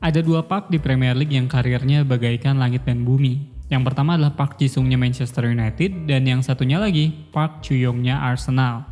Ada dua Park di Premier League yang karirnya bagaikan langit dan bumi. Yang pertama adalah Park Ji-sungnya Manchester United dan yang satunya lagi Park Chu-yongnya Arsenal.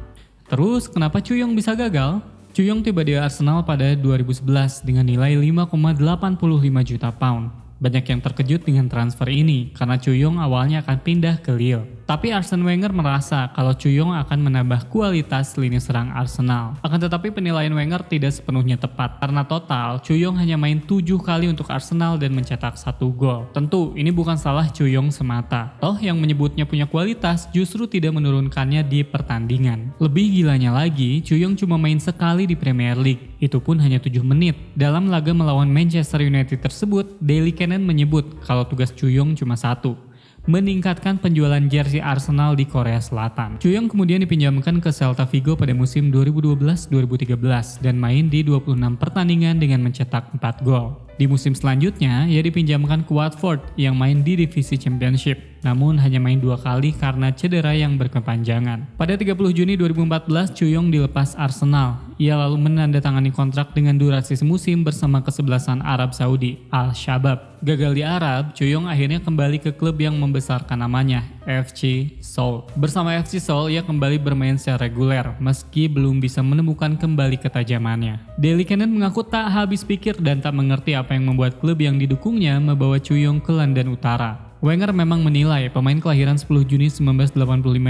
Terus kenapa Chu-yong bisa gagal? Chu-yong tiba di Arsenal pada 2011 dengan nilai 5,85 juta pound. Banyak yang terkejut dengan transfer ini karena Chu-yong awalnya akan pindah ke Lille. Tapi Arsene Wenger merasa kalau Chu-yong akan menambah kualitas lini serang Arsenal. Akan tetapi penilaian Wenger tidak sepenuhnya tepat karena total Chu-yong hanya main 7 kali untuk Arsenal dan mencetak 1 gol. Tentu ini bukan salah Chu-yong semata. Toh yang menyebutnya punya kualitas justru tidak menurunkannya di pertandingan. Lebih gilanya lagi, Chu-yong cuma main sekali di Premier League. Itu pun hanya 7 menit. Dalam laga melawan Manchester United tersebut, Daily Cannon menyebut kalau tugas Chu-yong cuma satu, meningkatkan penjualan jersey Arsenal di Korea Selatan. Chu-yong kemudian dipinjamkan ke Celta Vigo pada musim 2012-2013 dan main di 26 pertandingan dengan mencetak 4 gol. Di musim selanjutnya, ia dipinjamkan ke Watford yang main di divisi Championship, namun hanya main 2 kali karena cedera yang berkepanjangan. Pada 30 Juni 2014, Chu-yong dilepas Arsenal. Ia lalu menandatangani kontrak dengan durasi semusim bersama kesebelasan Arab Saudi, Al-Shabab. Gagal di Arab, Chu-yong akhirnya kembali ke klub yang membesarkan namanya, FC Seoul. Bersama FC Seoul, ia kembali bermain secara reguler, meski belum bisa menemukan kembali ketajamannya. Daily Cannon mengaku tak habis pikir dan tak mengerti apa yang membuat klub yang didukungnya membawa Chu-yong ke London Utara. Wenger memang menilai pemain kelahiran 10 Juni 1985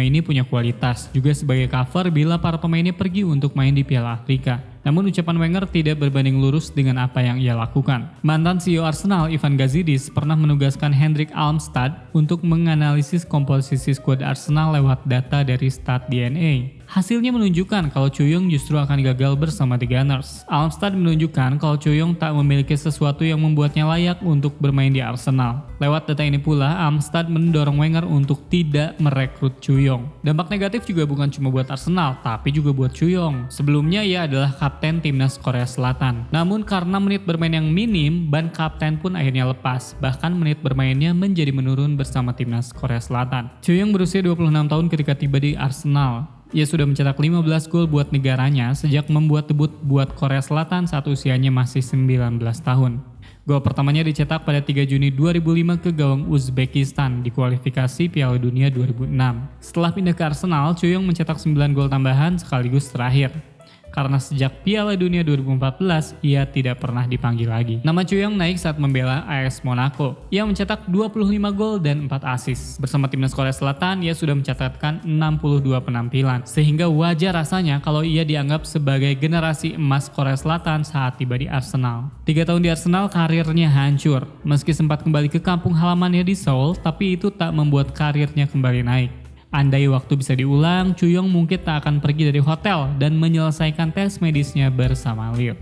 ini punya kualitas, juga sebagai cover bila para pemainnya pergi untuk main di Piala Afrika. Namun ucapan Wenger tidak berbanding lurus dengan apa yang ia lakukan. Mantan CEO Arsenal Ivan Gazidis pernah menugaskan Hendrik Almstad untuk menganalisis komposisi skuad Arsenal lewat data dari StatDNA. Hasilnya menunjukkan kalau Chu-yong justru akan gagal bersama The Gunners. Almstad menunjukkan kalau Chu-yong tak memiliki sesuatu yang membuatnya layak untuk bermain di Arsenal. Lewat data ini pula, Almstad mendorong Wenger untuk tidak merekrut Chu-yong. Dampak negatif juga bukan cuma buat Arsenal, tapi juga buat Chu-yong. Sebelumnya ia adalah kapten timnas Korea Selatan. Namun karena menit bermain yang minim, ban kapten pun akhirnya lepas. Bahkan menit bermainnya menjadi menurun bersama timnas Korea Selatan. Chu-yong berusia 26 tahun ketika tiba di Arsenal. Ia sudah mencetak 15 gol buat negaranya sejak membuat debut buat Korea Selatan saat usianya masih 19 tahun. Gol pertamanya dicetak pada 3 Juni 2005 ke gawang Uzbekistan di kualifikasi Piala Dunia 2006. Setelah pindah ke Arsenal, Chu-yong mencetak 9 gol tambahan sekaligus terakhir. Karena sejak Piala Dunia 2014, ia tidak pernah dipanggil lagi. Nama Chu-yong naik saat membela AS Monaco. Ia mencetak 25 gol dan 4 assist. Bersama timnas Korea Selatan, ia sudah mencatatkan 62 penampilan. Sehingga wajar rasanya kalau ia dianggap sebagai generasi emas Korea Selatan saat tiba di Arsenal. 3 tahun di Arsenal, karirnya hancur. Meski sempat kembali ke kampung halamannya di Seoul, tapi itu tak membuat karirnya kembali naik. Andai waktu bisa diulang, Chu-yong mungkin tak akan pergi dari hotel dan menyelesaikan tes medisnya bersama Lille.